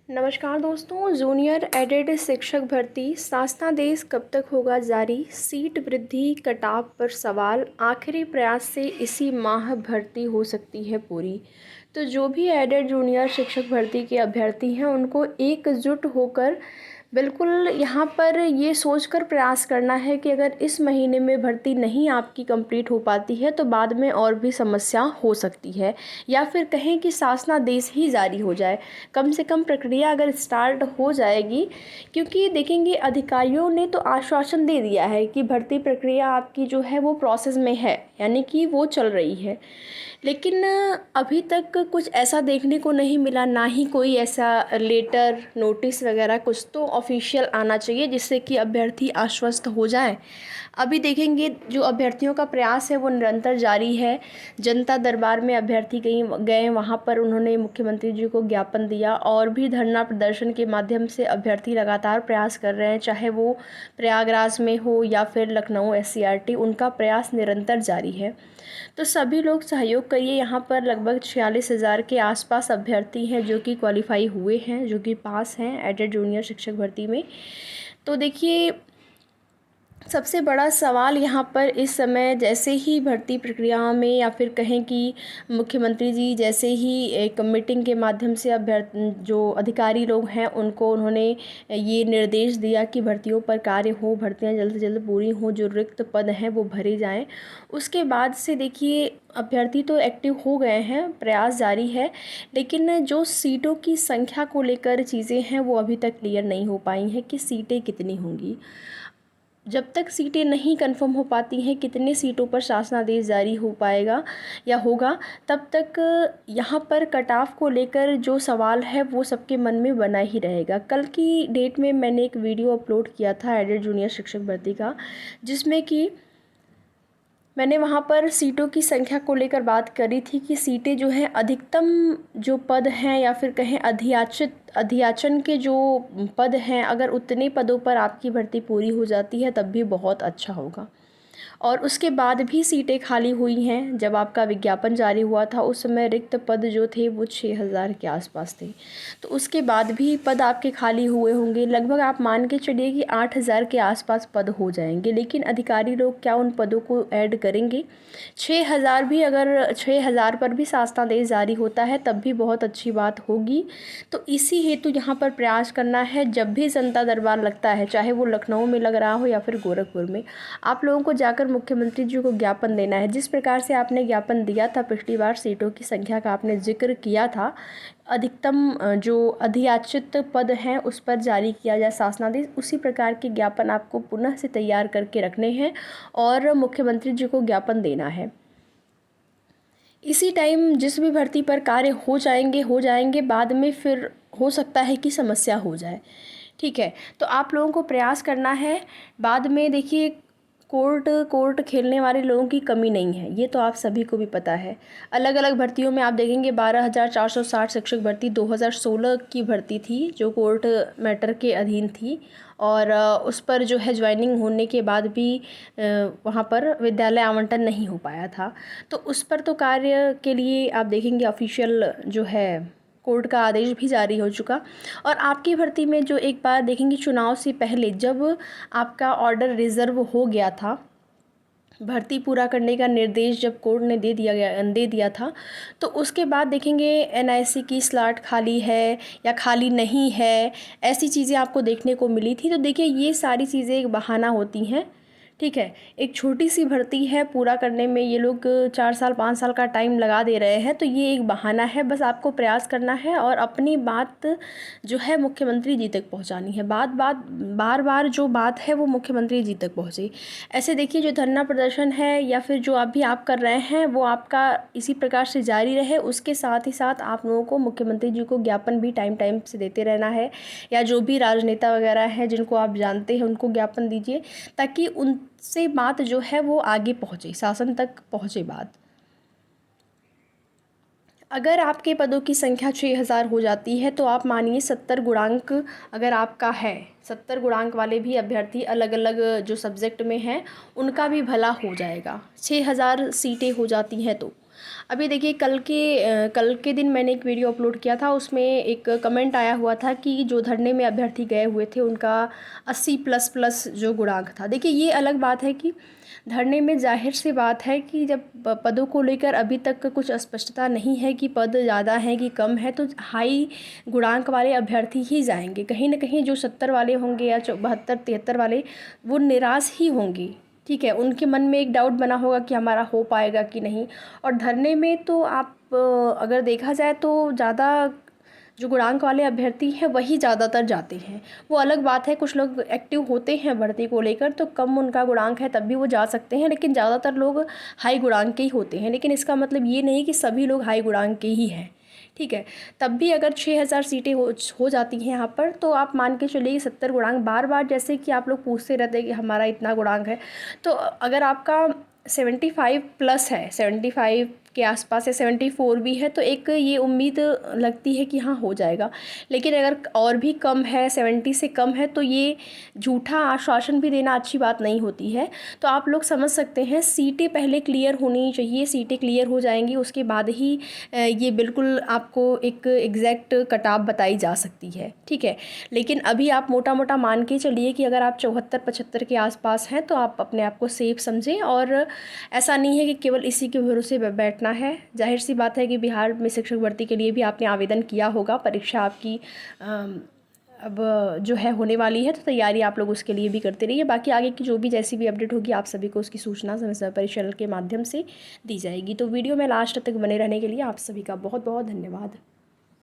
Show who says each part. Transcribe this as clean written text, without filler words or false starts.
Speaker 1: नमस्कार दोस्तों। Junior added शिक्षक भर्ती शासनादेश कब तक होगा जारी? सीट वृद्धि कटाव पर सवाल। आखिरी प्रयास से इसी माह भर्ती हो सकती है पूरी। तो जो भी एडेड जूनियर शिक्षक भर्ती के अभ्यर्थी हैं उनको एकजुट होकर बिल्कुल यहाँ पर ये सोचकर प्रयास करना है कि अगर इस महीने में भर्ती नहीं आपकी कंप्लीट हो पाती है तो बाद में और भी समस्या हो सकती है, या फिर कहें कि शासनादेश ही जारी हो जाए। कम से कम प्रक्रिया अगर स्टार्ट हो जाएगी, क्योंकि देखेंगे अधिकारियों ने तो आश्वासन दे दिया है कि भर्ती प्रक्रिया आपकी जो है वो प्रोसेस में है, यानी कि वो चल रही है। लेकिन अभी तक कुछ ऐसा देखने को नहीं मिला, ना ही कोई ऐसा लेटर नोटिस वगैरह कुछ तो ऑफिशियल आना चाहिए जिससे कि अभ्यर्थी आश्वस्त हो जाए। अभी देखेंगे जो अभ्यर्थियों का प्रयास है वो निरंतर जारी है। जनता दरबार में अभ्यर्थी गए, वहाँ पर उन्होंने मुख्यमंत्री जी को ज्ञापन दिया और भी धरना प्रदर्शन के माध्यम से अभ्यर्थी लगातार प्रयास कर रहे हैं, चाहे वो प्रयागराज में हो या फिर लखनऊ SCRT, उनका प्रयास निरंतर जारी है। तो सभी लोग सहयोग करिए। यहाँ पर लगभग 46,000 के आसपास अभ्यर्थी हैं जो कि क्वालिफाई हुए हैं, जो कि पास हैं एडेड जूनियर शिक्षक भर्ती में। तो देखिए, सबसे बड़ा सवाल यहाँ पर इस समय जैसे ही भर्ती प्रक्रिया में या फिर कहें कि मुख्यमंत्री जी जैसे ही एक मीटिंग के माध्यम से जो अधिकारी लोग हैं उनको उन्होंने ये निर्देश दिया कि भर्तियों पर कार्य हो, भर्तियाँ जल्द से जल्द पूरी हों, जो रिक्त पद हैं वो भरे जाएं। उसके बाद से देखिए अभ्यर्थी तो एक्टिव हो गए हैं, प्रयास जारी है, लेकिन जो सीटों की संख्या को लेकर चीज़ें हैं वो अभी तक क्लियर नहीं हो पाई हैं कि सीटें कितनी होंगी। जब तक सीटें नहीं कंफर्म हो पाती हैं कितने सीटों पर शासनादेश जारी हो पाएगा या होगा, तब तक यहाँ पर कटाव को लेकर जो सवाल है वो सबके मन में बना ही रहेगा। कल की डेट में मैंने एक वीडियो अपलोड किया था एडेड जूनियर शिक्षक भर्ती का, जिसमें कि मैंने वहाँ पर सीटों की संख्या को लेकर बात करी थी कि सीटें जो हैं अधिकतम जो पद हैं या फिर कहें अध्याचन के जो पद हैं, अगर उतने पदों पर आपकी भर्ती पूरी हो जाती है तब भी बहुत अच्छा होगा। और उसके बाद भी सीटें खाली हुई हैं। जब आपका विज्ञापन जारी हुआ था उस समय रिक्त पद जो थे वो 6,000 के आसपास थे, तो उसके बाद भी पद आपके खाली हुए होंगे। लगभग आप मान के चलिए कि 8,000 के आसपास पद हो जाएंगे, लेकिन अधिकारी लोग क्या उन पदों को ऐड करेंगे? 6,000 भी, अगर 6,000 पर भी शासनादेश जारी होता है तब भी बहुत अच्छी बात होगी। तो इसी हेतु यहाँ पर प्रयास करना है। जब भी जनता दरबार लगता है, चाहे वो लखनऊ में लग रहा हो या फिर गोरखपुर में, आप लोगों को जाकर मुख्यमंत्री जी को ज्ञापन देना है। जिस प्रकार से आपने ज्ञापन दिया था पिछली बार, सीटों की संख्या का आपने जिक्र किया था, अधिकतम जो अधियाचित पद हैं उस पर जारी किया जाए शासनादेश, उसी प्रकार के ज्ञापन आपको पुनः से तैयार करके रखने हैं और मुख्यमंत्री जी को ज्ञापन देना है। इसी टाइम जिस भी भर्ती पर कार्य हो जाएंगे, बाद में फिर हो सकता है कि समस्या हो जाए। ठीक है, तो आप लोगों को प्रयास करना है। बाद में देखिए कोर्ट खेलने वाले लोगों की कमी नहीं है, ये तो आप सभी को भी पता है। अलग अलग भर्तियों में आप देखेंगे 12,460 शिक्षक भर्ती 2016 की भर्ती थी जो कोर्ट मैटर के अधीन थी, और उस पर जो है ज्वाइनिंग होने के बाद भी वहाँ पर विद्यालय आवंटन नहीं हो पाया था। तो उस पर तो कार्य के लिए आप देखेंगे ऑफिशियल जो है कोर्ट का आदेश भी जारी हो चुका। और आपकी भर्ती में जो एक बार देखेंगे चुनाव से पहले जब आपका ऑर्डर रिज़र्व हो गया था, भर्ती पूरा करने का निर्देश जब कोर्ट ने दे दिया था, तो उसके बाद देखेंगे NIC की स्लॉट खाली है या खाली नहीं है, ऐसी चीज़ें आपको देखने को मिली थी। तो देखिए ये सारी चीज़ें एक बहाना होती हैं। ठीक है, एक छोटी सी भर्ती है, पूरा करने में ये लोग 4 साल 5 साल का टाइम लगा दे रहे हैं, तो ये एक बहाना है। बस आपको प्रयास करना है और अपनी बात जो है मुख्यमंत्री जी तक पहुंचानी है। बार बार जो बात है वो मुख्यमंत्री जी तक पहुंचे। ऐसे देखिए जो धरना प्रदर्शन है या फिर जो अभी आप कर रहे हैं वो आपका इसी प्रकार से जारी रहे। उसके साथ ही साथ आप लोगों को मुख्यमंत्री जी को ज्ञापन भी टाइम से देते रहना है, या जो भी राजनेता वगैरह हैं जिनको आप जानते हैं उनको ज्ञापन दीजिए, ताकि उनसे बात जो है वो आगे पहुँचे, शासन तक पहुँचे बात। अगर आपके पदों की संख्या 6,000 हो जाती है तो आप मानिए 70 गुणांक अगर आपका है, 70 गुणांक वाले भी अभ्यर्थी अलग अलग जो सब्जेक्ट में हैं उनका भी भला हो जाएगा। 6,000 सीटें हो जाती हैं तो अभी देखिए कल के दिन मैंने एक वीडियो अपलोड किया था, उसमें एक कमेंट आया हुआ था कि जो धरने में अभ्यर्थी गए हुए थे उनका 80 प्लस प्लस जो गुणांक था। देखिए ये अलग बात है कि धरने में जाहिर सी बात है कि जब पदों को लेकर अभी तक कुछ स्पष्टता नहीं है कि पद ज़्यादा हैं कि कम है, तो हाई गुणांक वाले अभ्यर्थी ही जाएंगे। कहीं ना कहीं जो 70 वाले होंगे या 72 73 वाले, वो निराश ही होंगे। ठीक है, उनके मन में एक डाउट बना होगा कि हमारा हो पाएगा कि नहीं। और धरने में तो आप अगर देखा जाए तो ज़्यादा जो गुणांक वाले अभ्यर्थी हैं वही ज़्यादातर जाते हैं। वो अलग बात है, कुछ लोग एक्टिव होते हैं भर्ती को लेकर, तो कम उनका गुणांक है तब भी वो जा सकते हैं, लेकिन ज़्यादातर लोग हाई गुणांक के ही होते हैं। लेकिन इसका मतलब ये नहीं कि सभी लोग हाई गुणांक के ही हैं। ठीक है, तब भी अगर 6000 सीटें हो जाती हैं यहाँ पर, तो आप मान के चलिए कि 70 गुणांक, बार बार जैसे कि आप लोग पूछते रहते हैं कि हमारा इतना गुणांक है, तो अगर आपका 75 प्लस है, 75 के आसपास या 74 भी है, तो एक ये उम्मीद लगती है कि हाँ हो जाएगा। लेकिन अगर और भी कम है, 70 से कम है, तो ये झूठा आश्वासन भी देना अच्छी बात नहीं होती है। तो आप लोग समझ सकते हैं, सीटें पहले क्लियर होनी चाहिए। सीटें क्लियर हो जाएंगी उसके बाद ही ये बिल्कुल आपको एक एग्जैक्ट कट ऑफ बताई जा सकती है। ठीक है, लेकिन अभी आप मोटा मोटा मान के चलिए कि अगर आप 74-75 के आसपास हैं तो आप अपने आप को सेफ समझें। और ऐसा नहीं है कि केवल इसी के भरोसे बैठना है। जाहिर सी बात है कि बिहार में शिक्षक भर्ती के लिए भी आपने आवेदन किया होगा, परीक्षा आपकी अब जो है होने वाली है, तो तैयारी आप लोग उसके लिए भी करते रहिए। बाकी आगे की जो भी जैसी भी अपडेट होगी आप सभी को उसकी सूचना समय समय पर चैनल के माध्यम से दी जाएगी। तो वीडियो में लास्ट तक बने रहने के लिए आप सभी का बहुत बहुत धन्यवाद।